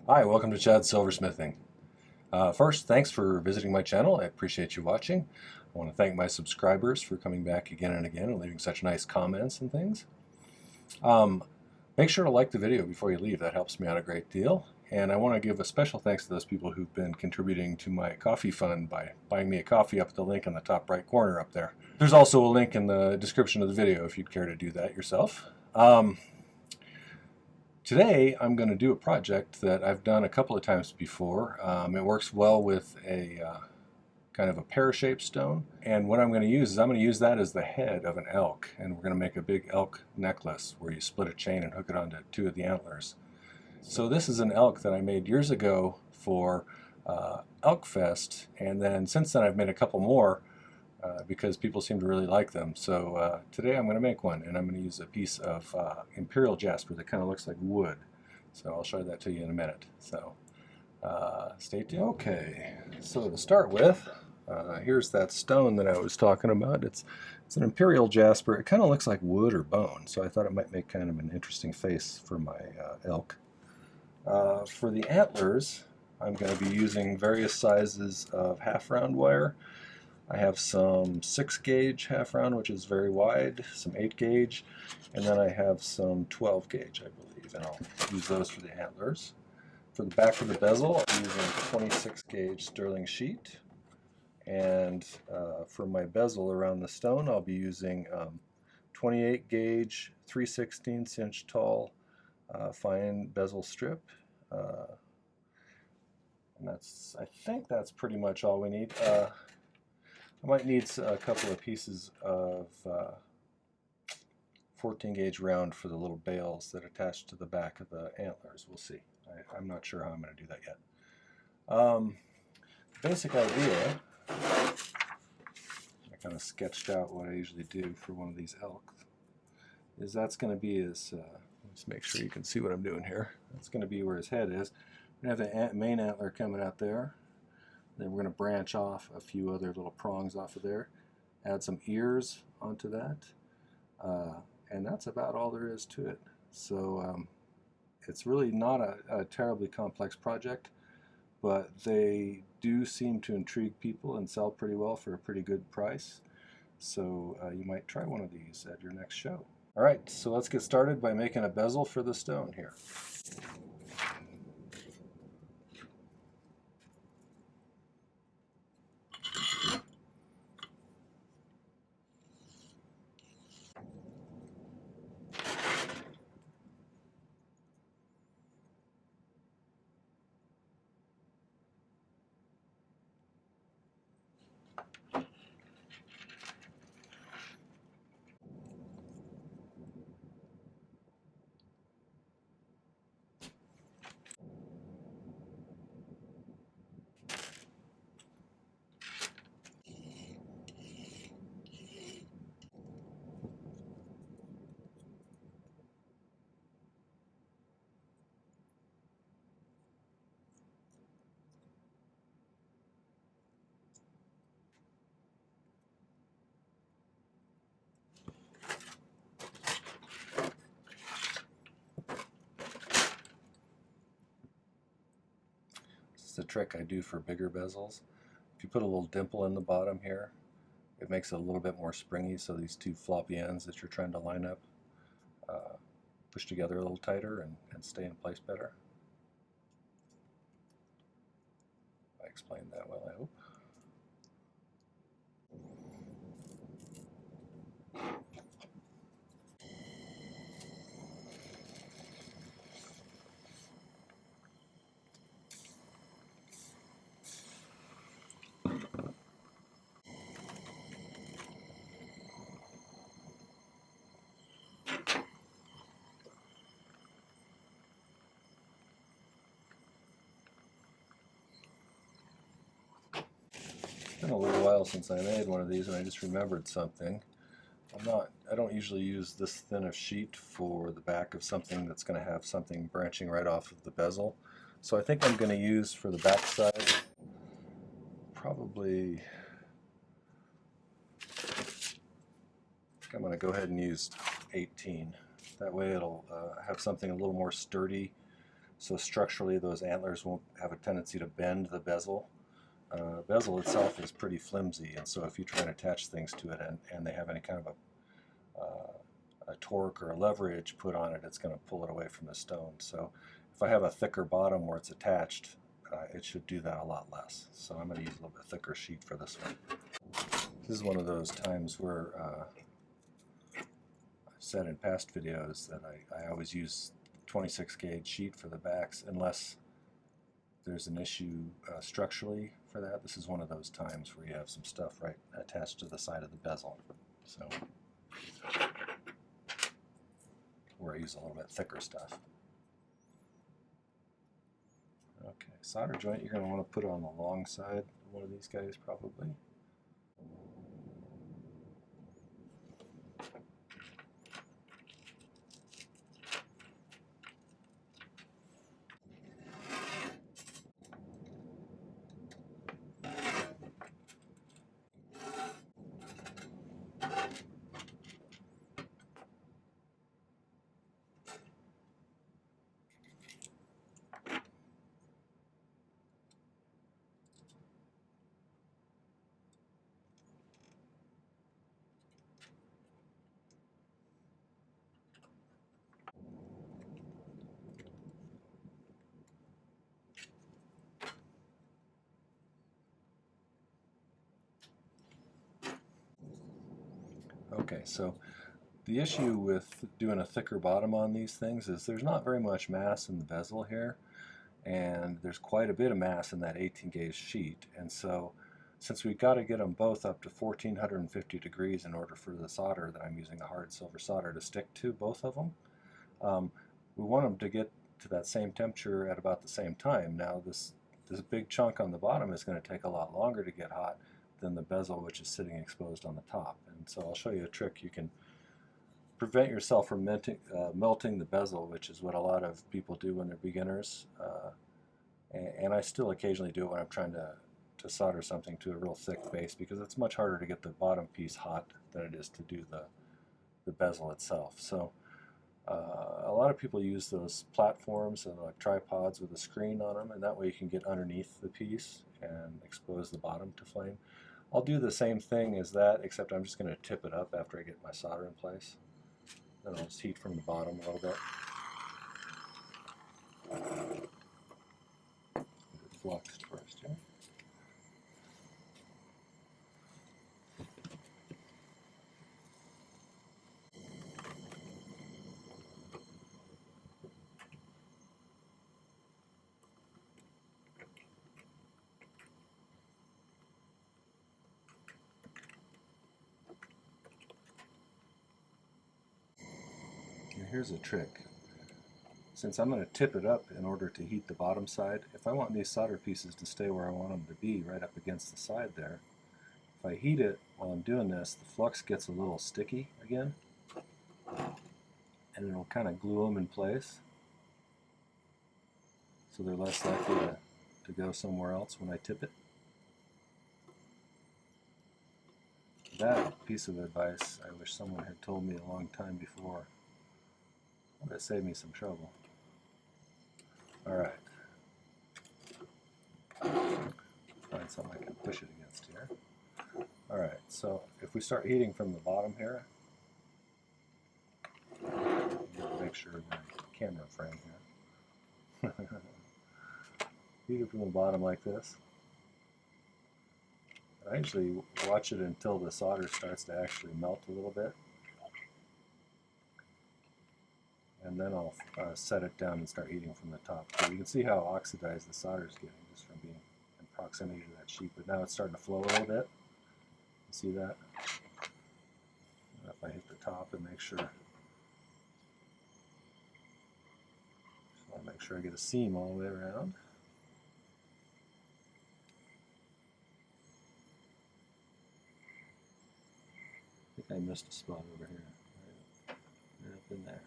Hi, welcome to Chad's Silversmithing. First, thanks for visiting my channel. I appreciate you watching. I want to thank my subscribers for coming back again and again and leaving such nice comments and things. Make sure to like the video before you leave. That helps me out a great deal. And I want to give a special thanks to those people who've been contributing to my coffee fund by buying me a coffee up at the link in the top right corner up there. There's also a link in the description of the video if you'd care to do that yourself. Today I'm going to do a project that I've done a couple of times before. It works well with a kind of a pear-shaped stone, and what I'm going to use is I'm going to use that as the head of an elk, and we're going to make a big elk necklace where you split a chain and hook it onto two of the antlers. So this is an elk that I made years ago for Elk Fest, and then since then I've made a couple more because people seem to really like them. So today I'm going to make one, and I'm going to use a piece of Imperial Jasper that kind of looks like wood. So I'll show that to you in a minute. So stay tuned. Okay, so to start with, here's that stone that I was talking about. It's an Imperial Jasper. It kind of looks like wood or bone, so I thought it might make kind of an interesting face for my elk. For the antlers, I'm going to be using various sizes of half-round wire. I have some 6 gauge half round, which is very wide, some 8 gauge, and then I have some 12 gauge, I believe, and I'll use those for the antlers. For the back of the bezel, I'm using 26 gauge sterling sheet, and for my bezel around the stone, I'll be using 28 gauge, 3/16 inch tall fine bezel strip. And I think that's pretty much all we need. I might need a couple of pieces of 14 gauge round for the little bales that attach to the back of the antlers. We'll see. I'm not sure how I'm going to do that yet. Basic idea, I kind of sketched out what I usually do for one of these elk, is that's going to be his, let's make sure you can see what I'm doing here. That's going to be where his head is. We're going to have the main antler coming out there. Then we're going to branch off a few other little prongs off of there, add some ears onto that, and that's about all there is to it. So it's really not a terribly complex project, but they do seem to intrigue people and sell pretty well for a pretty good price. So you might try one of these at your next show. All right, so let's get started by making a bezel for the stone here. It's a trick I do for bigger bezels. If you put a little dimple in the bottom here, it makes it a little bit more springy, so these two floppy ends that you're trying to line up push together a little tighter and stay in place better. I explained that well, I hope. It's been a little while since I made one of these, and I just remembered something. I don't usually use this thin of sheet for the back of something that's going to have something branching right off of the bezel. So I think I'm going to use for the back side probably, I'm going to go ahead and use 18. That way it'll have something a little more sturdy so structurally those antlers won't have a tendency to bend the bezel. Bezel itself is pretty flimsy, and so if you try and attach things to it and they have any kind of a torque or a leverage put on it, it's going to pull it away from the stone. So if I have a thicker bottom where it's attached, it should do that a lot less. So I'm going to use a little bit thicker sheet for this one. This is one of those times where I've said in past videos that I always use 26 gauge sheet for the backs unless there's an issue structurally for that. This is one of those times where you have some stuff right attached to the side of the bezel. So where I use a little bit thicker stuff. Okay, solder joint you're going to want to put on the long side of one of these guys probably. Okay, so the issue with doing a thicker bottom on these things is there's not very much mass in the bezel here, and there's quite a bit of mass in that 18 gauge sheet, and so since we've got to get them both up to 1450 degrees in order for the solder that I'm using, a hard silver solder, to stick to both of them, we want them to get to that same temperature at about the same time. Now this big chunk on the bottom is going to take a lot longer to get hot than the bezel, which is sitting exposed on the top. And so I'll show you a trick. You can prevent yourself from melting the bezel, which is what a lot of people do when they're beginners. And I still occasionally do it when I'm trying to solder something to a real thick base, because it's much harder to get the bottom piece hot than it is to do the bezel itself. So a lot of people use those platforms and like tripods with a screen on them, and that way you can get underneath the piece and expose the bottom to flame. I'll do the same thing as that, except I'm just going to tip it up after I get my solder in place. Then I'll just heat from the bottom a little bit. It fluxed first, yeah. And here's a trick. Since I'm going to tip it up in order to heat the bottom side, if I want these solder pieces to stay where I want them to be, right up against the side there, if I heat it while I'm doing this, the flux gets a little sticky again, and it'll kind of glue them in place, so they're less likely to go somewhere else when I tip it. That piece of advice I wish someone had told me a long time before. That would have saved me some trouble. Alright. Find something I can push it against here. Alright, so if we start heating from the bottom here, make sure my camera frame here. Heat it from the bottom like this. I usually watch it until the solder starts to actually melt a little bit. And then I'll set it down and start heating from the top. So you can see how oxidized the solder is getting just from being in proximity to that sheet. But now it's starting to flow a little bit. You see that? If I hit the top and make sure, I'll make sure I get a seam all the way around. I think I missed a spot over here, right up in there.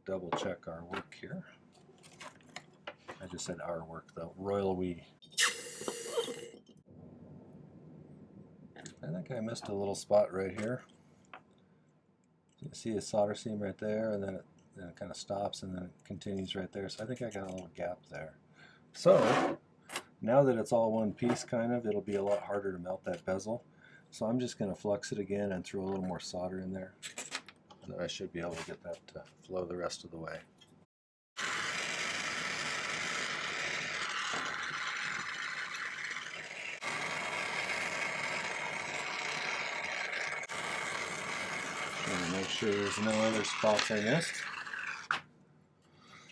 Double check our work here. I just said our work though, royal we. Okay, I missed a little spot right here. You see a solder seam right there, and then it kind of stops, and then it continues right there. So I think I got a little gap there. So now that it's all one piece, kind of, it'll be a lot harder to melt that bezel. So I'm just going to flux it again and throw a little more solder in there. And then I should be able to get that to flow the rest of the way. Make sure there's no other spots I missed.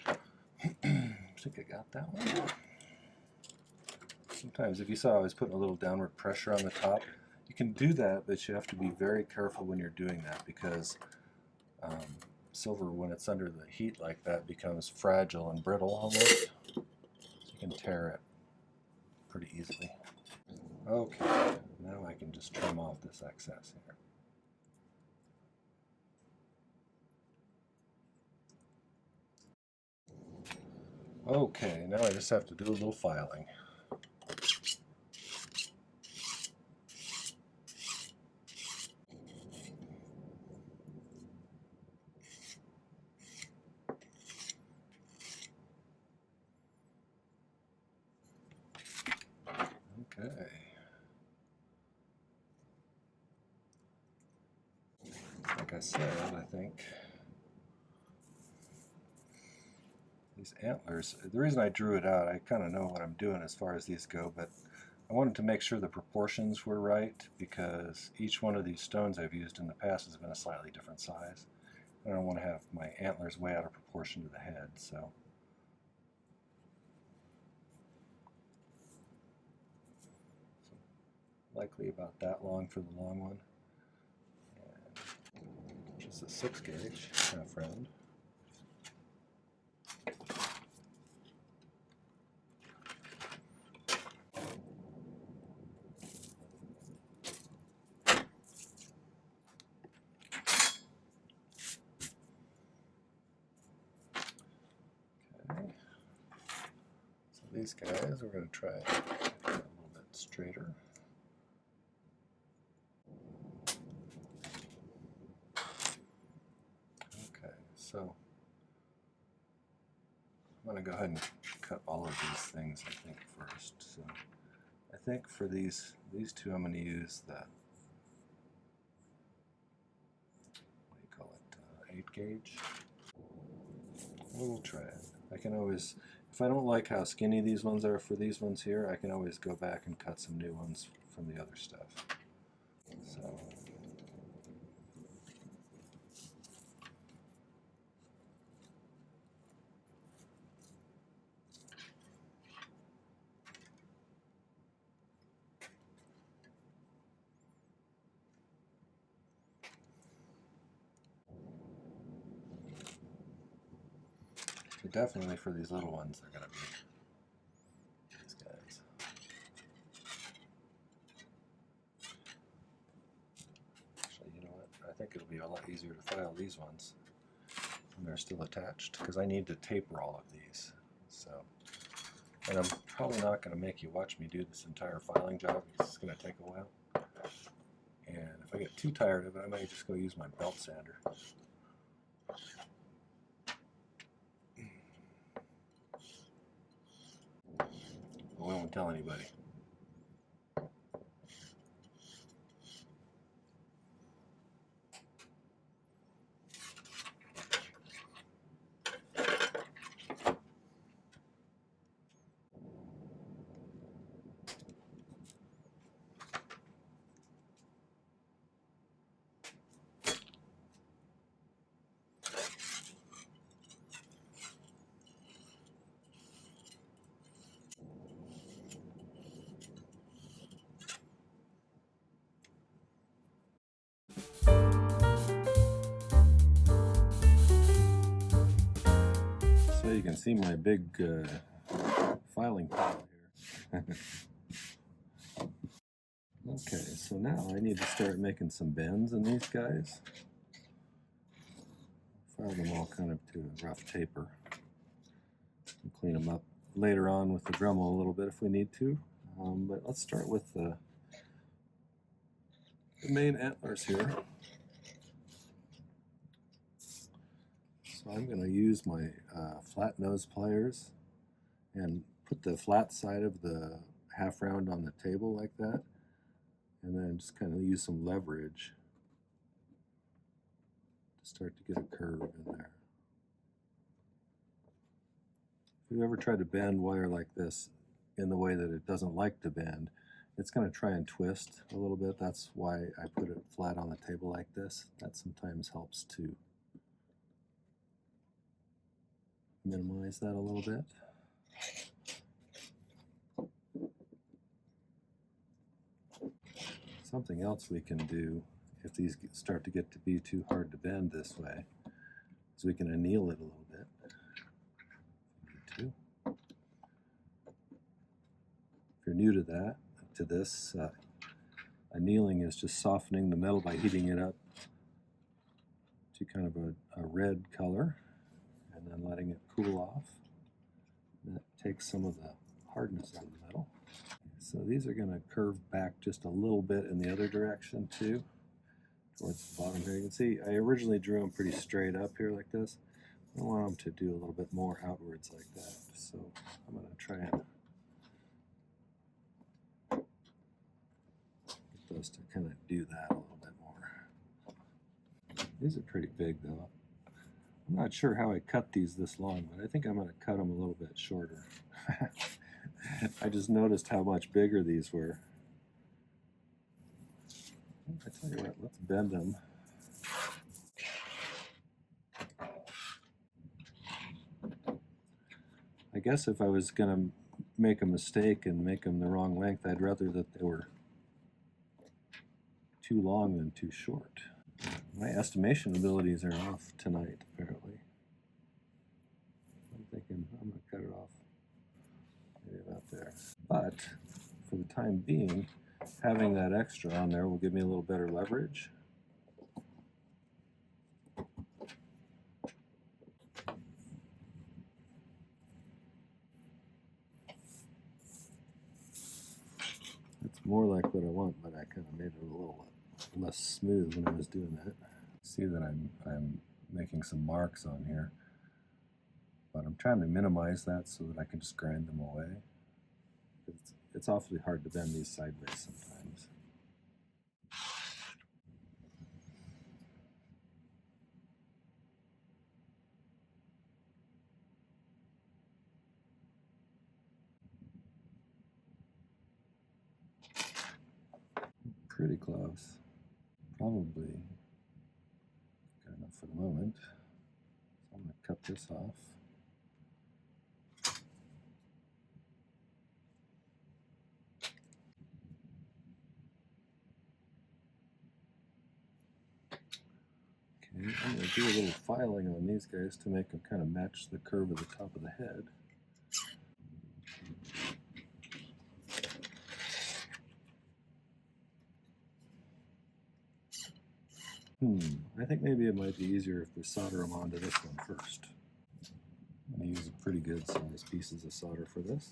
I think I got that one. Sometimes, if you saw I was putting a little downward pressure on the top, you can do that, but you have to be very careful when you're doing that, because silver, when it's under the heat like that, becomes fragile and brittle almost. So you can tear it pretty easily. Okay, now I can just trim off this excess here. Okay, now I just have to do a little filing. Okay. Like I said, I think these antlers, the reason I drew it out, I kind of know what I'm doing as far as these go, but I wanted to make sure the proportions were right, because each one of these stones I've used in the past has been a slightly different size. I don't want to have my antlers way out of proportion to the head, so. Likely about that long for the long one. And just a 6 gauge half round. These guys, we're going to try a little bit straighter. Okay, so I'm going to go ahead and cut all of these things, I think, first. So I think for these two, I'm going to use that, what do you call it, 8 gauge. We'll try it. I can always, if I don't like how skinny these ones are for these ones here, I can always go back and cut some new ones from the other stuff. So definitely for these little ones, they're going to be these guys. Actually, you know what? I think it'll be a lot easier to file these ones when they're still attached, because I need to taper all of these. So, and I'm probably not going to make you watch me do this entire filing job, because it's going to take a while. And if I get too tired of it, I might just go use my belt sander. We won't tell anybody. So you can see my big filing pile here. Okay, so now I need to start making some bends in these guys. File them all kind of to a rough taper. And clean them up later on with the Dremel a little bit if we need to. But let's start with the the main antlers here. So I'm going to use my flat nose pliers and put the flat side of the half round on the table like that, and then just kind of use some leverage to start to get a curve in there. If you've ever tried to bend wire like this in the way that it doesn't like to bend, it's going to try and twist a little bit. That's why I put it flat on the table like this. That sometimes helps to minimize that a little bit. Something else we can do if these start to get to be too hard to bend this way is we can anneal it a little bit. If you're new to this, annealing is just softening the metal by heating it up to kind of a red color and then letting it cool off. That takes some of the hardness out of the metal. So these are going to curve back just a little bit in the other direction too, towards the bottom here. You can see I originally drew them pretty straight up here like this. I want them to do a little bit more outwards like that. So I'm going to try and get those to kind of do that a little bit more. These are pretty big though. I'm not sure how I cut these this long, but I think I'm going to cut them a little bit shorter. I just noticed how much bigger these were. I tell you what, let's bend them. I guess if I was going to make a mistake and make them the wrong length, I'd rather that they were too long than too short. My estimation abilities are off tonight, apparently. I'm thinking I'm going to cut it off maybe about there. But for the time being, having that extra on there will give me a little better leverage. It's more like what I want, but I kind of made it a little less smooth when I was doing that. See that I'm making some marks on here, but I'm trying to minimize that so that I can just grind them away. It's awfully hard to bend these sideways sometimes. Pretty close. Probably good enough for the moment. So I'm going to cut this off. Okay, I'm going to do a little filing on these guys to make them kind of match the curve of the top of the head. I think maybe it might be easier if we solder them onto this one first. I'm going to use pretty good sized pieces of solder for this.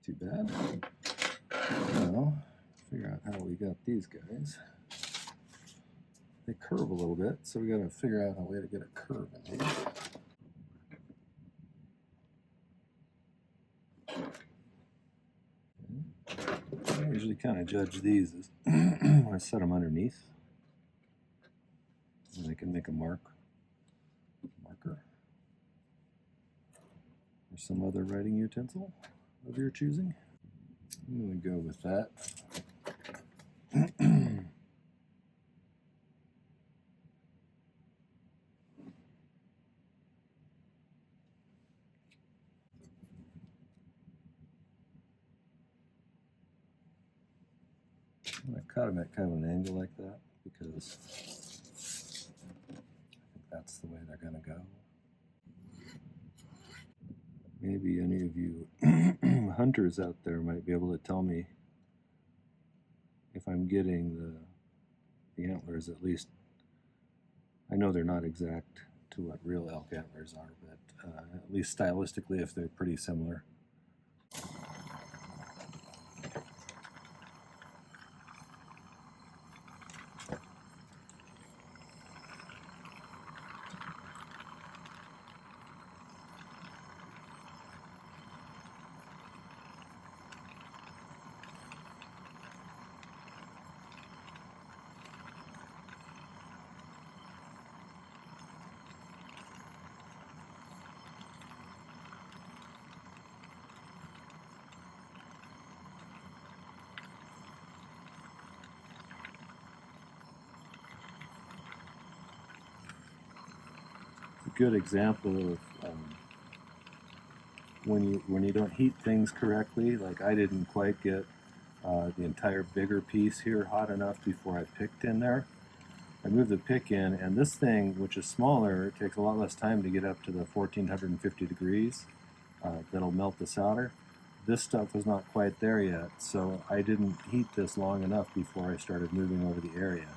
Too bad. Now, figure out how we got these guys. They curve a little bit, so we got to figure out a way to get a curve in these. I usually kind of judge these as when I set them underneath. And I can make a marker or some other writing utensil of your choosing. I'm going to go with that. I cut them at kind of an angle like that because I think that's the way they're going to go. Maybe any of you hunters out there might be able to tell me if I'm getting the antlers, at least. I know they're not exact to what real elk antlers are, but at least stylistically, if they're pretty similar. Good example of when you don't heat things correctly. Like I didn't quite get the entire bigger piece here hot enough before I picked in there. I moved the pick in, and this thing, which is smaller, takes a lot less time to get up to the 1450 degrees that'll melt the solder. This stuff was not quite there yet, so I didn't heat this long enough before I started moving over the area.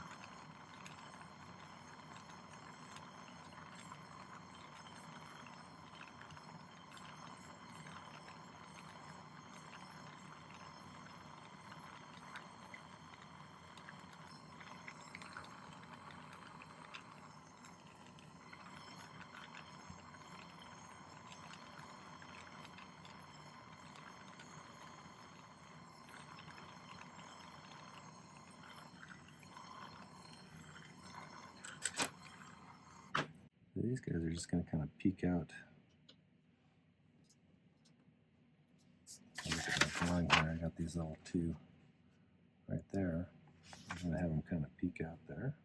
These guys are just going to kind of peek out. Look at that drawing here. I got these little two right there. I'm going to have them kind of peek out there.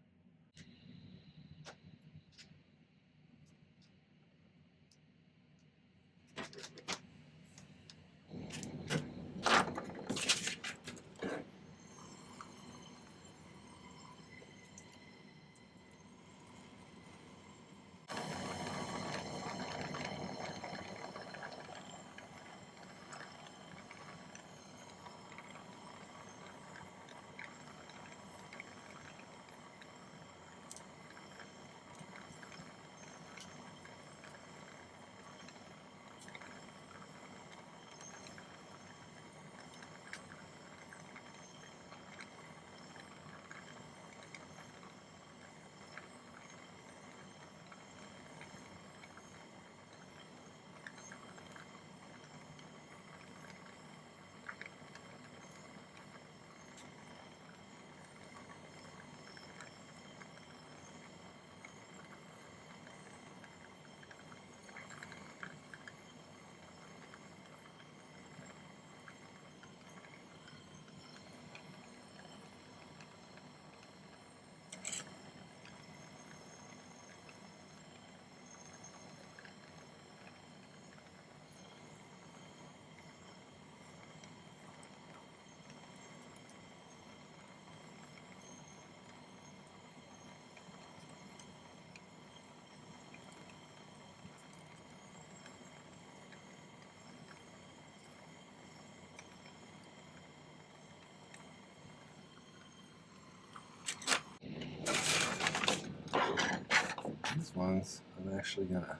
These ones, I'm actually going to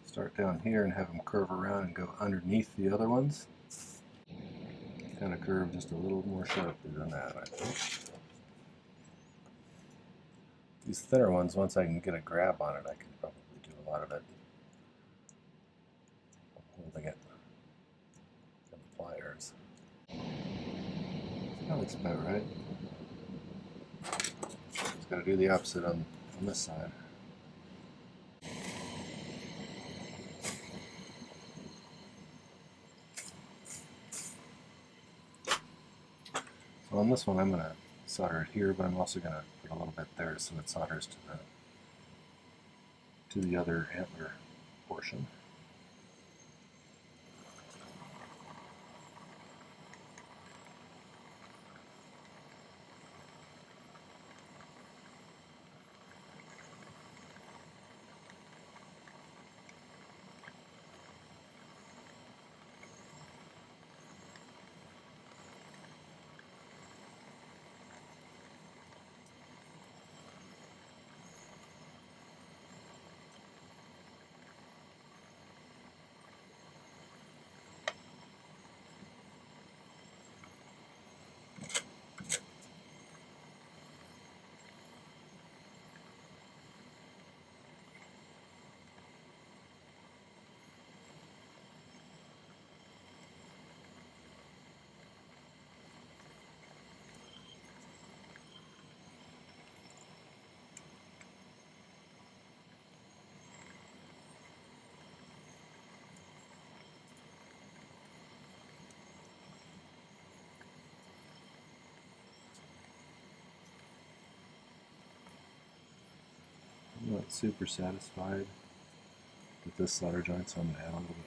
start down here and have them curve around and go underneath the other ones. Kind of curve just a little more sharply than that, I think. These thinner ones, once I can get a grab on it, I can probably do a lot of it holding it with the pliers. That looks about right. Got to do the opposite on this side. So on this one I'm going to solder it here, but I'm also going to put a little bit there so it solders to the other antler portion. I'm not super satisfied with this solder joint, so I'm going to add a little bit more.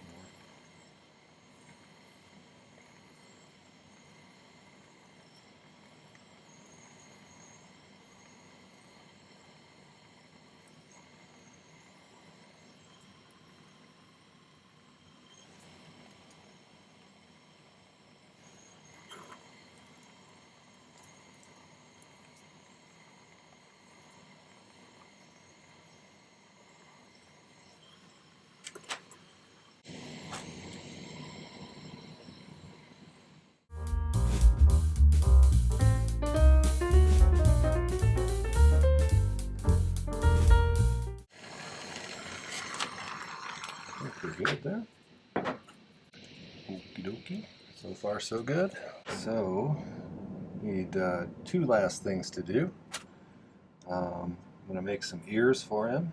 Pretty good there. Okie dokie. So far so good. So, need two last things to do. I'm going to make some ears for him.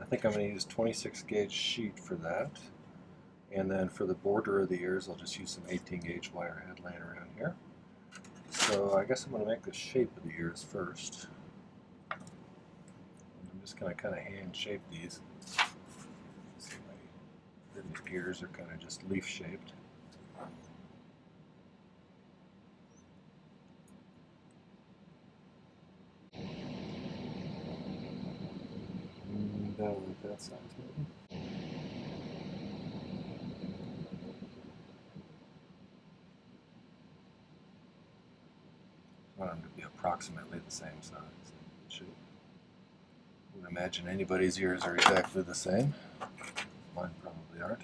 I think I'm going to use 26 gauge sheet for that. And then for the border of the ears, I'll just use some 18 gauge wire head laying around here. So I guess I'm going to make the shape of the ears first. I'm just going to kind of hand shape these. So my ears are kind of just leaf shaped. About like that size maybe. I want them to be approximately the same size. I would imagine anybody's ears are exactly the same. Mine probably aren't.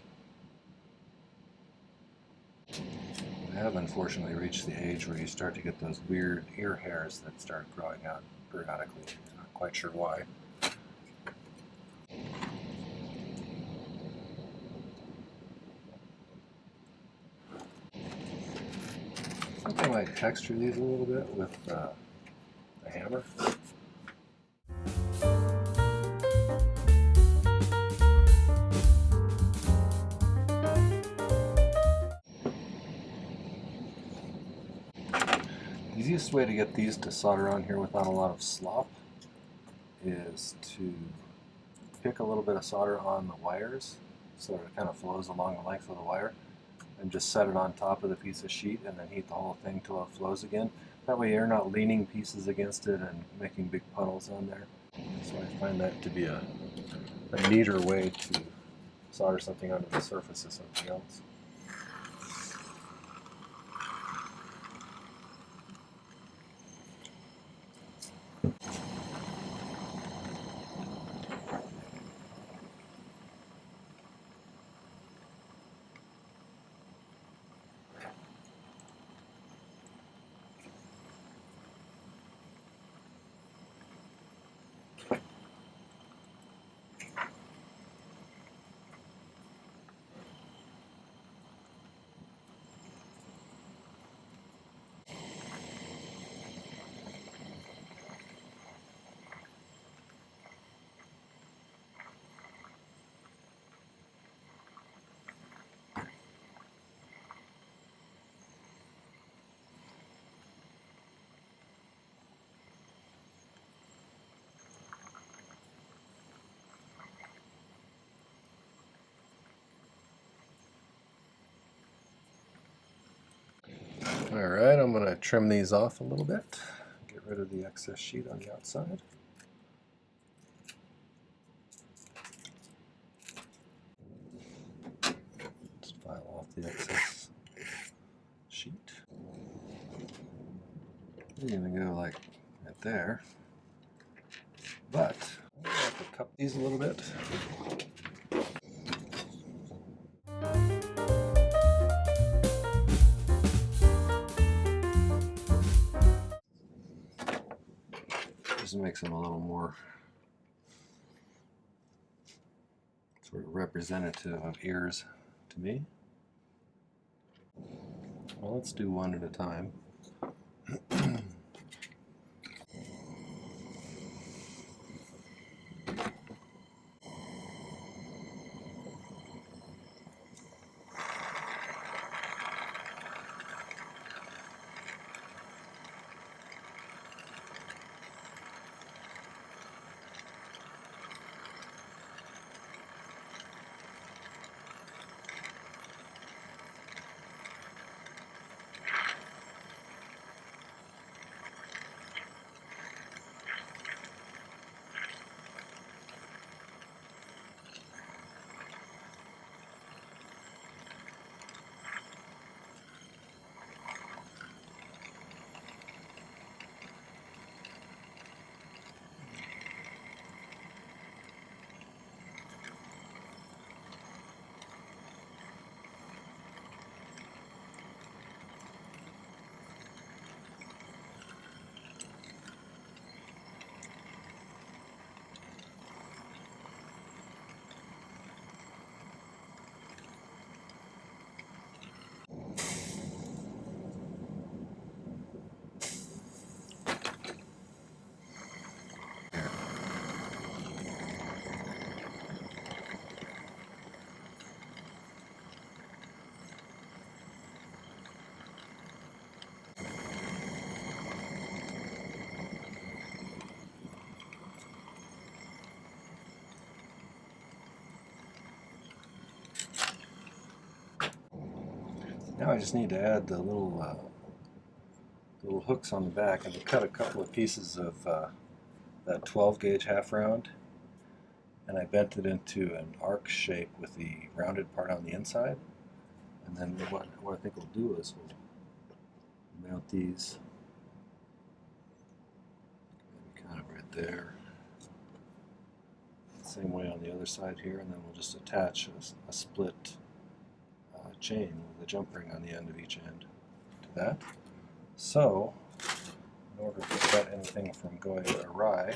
I have unfortunately reached the age where you start to get those weird ear hairs that start growing out periodically. I'm not quite sure why. I think I might texture these a little bit with the hammer. The easiest way to get these to solder on here without a lot of slop is to pick a little bit of solder on the wires so that it kind of flows along the length of the wire, and just set it on top of the piece of sheet and then heat the whole thing till it flows again. That way you're not leaning pieces against it and making big puddles on there. So I find that to be a neater way to solder something onto the surface of something else. I'm going to trim these off a little bit, get rid of the excess sheet on the outside. Just file off the excess sheet. I'm going to go like right there, but I have to cup these a little bit. Just makes them a little more sort of representative of ears to me. Well, let's do one at a time. Now I just need to add the little hooks on the back, and to cut a couple of pieces of that 12 gauge half round, and I bent it into an arc shape with the rounded part on the inside. And then what I think we'll do is we'll mount these maybe kind of right there, same way on the other side here, and then we'll just attach a split chain with a jump ring on the end of each end to that. So, in order to prevent anything from going awry,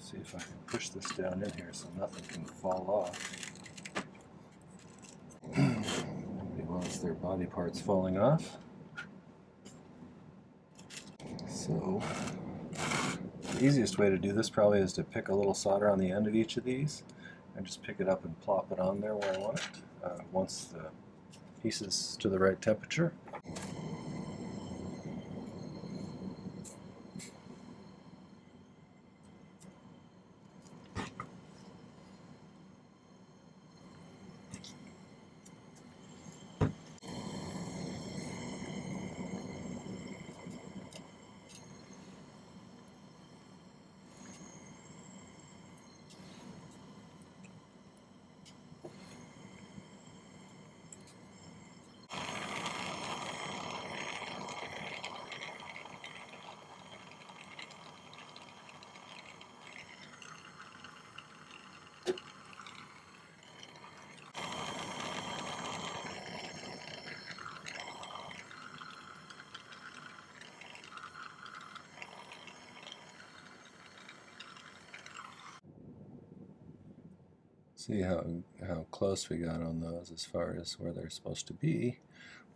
see if I can push this down in here so nothing can fall off. Nobody wants their body parts falling off. So, the easiest way to do this probably is to pick a little solder on the end of each of these and just pick it up and plop it on there where I want it, once the piece is to the right temperature. See how close we got on those as far as where they're supposed to be.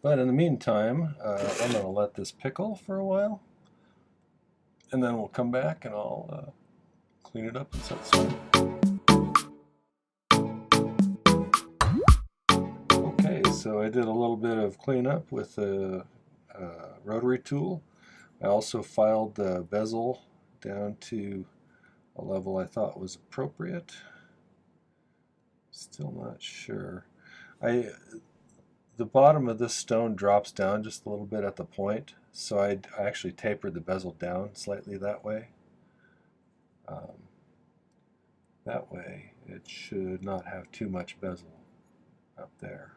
But in the meantime, I'm going to let this pickle for a while, and then we'll come back and I'll clean it up and set some. Okay, so I did a little bit of cleanup with a rotary tool. I also filed the bezel down to a level I thought was appropriate. Still not sure. The bottom of this stone drops down just a little bit at the point, so I actually tapered the bezel down slightly that way. That way it should not have too much bezel up there.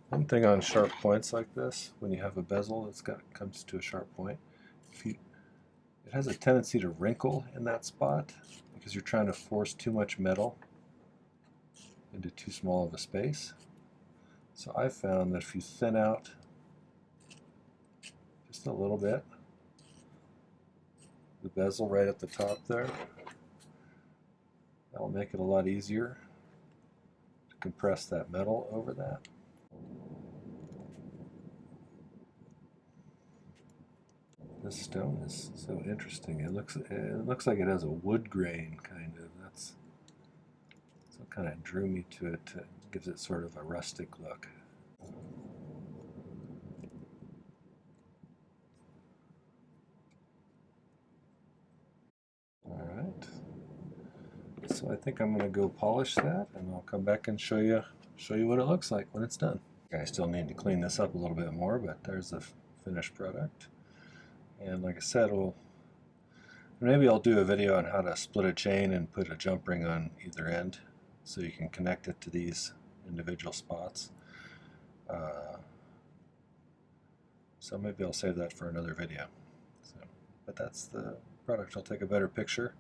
One thing on sharp points like this, when you have a bezel that's comes to a sharp point, it has a tendency to wrinkle in that spot because you're trying to force too much metal into too small of a space. So I've found that if you thin out just a little bit the bezel right at the top there, that'll make it a lot easier to compress that metal over that. This stone is so interesting. It looks like it has a wood grain kind of. That's what kind of drew me to it. It gives it sort of a rustic look. All right. So I think I'm going to go polish that, and I'll come back and show you what it looks like when it's done. I still need to clean this up a little bit more, but there's the finished product. And like I said, maybe I'll do a video on how to split a chain and put a jump ring on either end so you can connect it to these individual spots. So maybe I'll save that for another video. But that's the product. I'll take a better picture.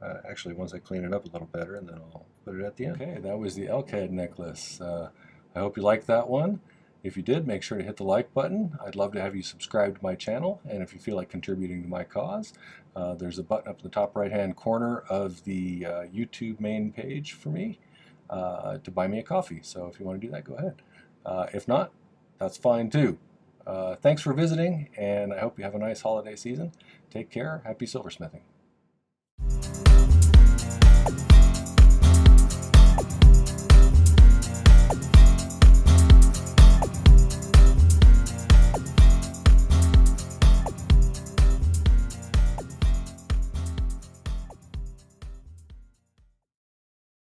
Actually, once I clean it up a little better, and then I'll put it at the end. Okay, that was the elk head necklace. I hope you liked that one. If you did, make sure to hit the like button. I'd love to have you subscribe to my channel, and if you feel like contributing to my cause, there's a button up in the top right-hand corner of the YouTube main page for me to buy me a coffee. So if you want to do that, go ahead. If not, that's fine too. Thanks for visiting, and I hope you have a nice holiday season. Take care. Happy silversmithing.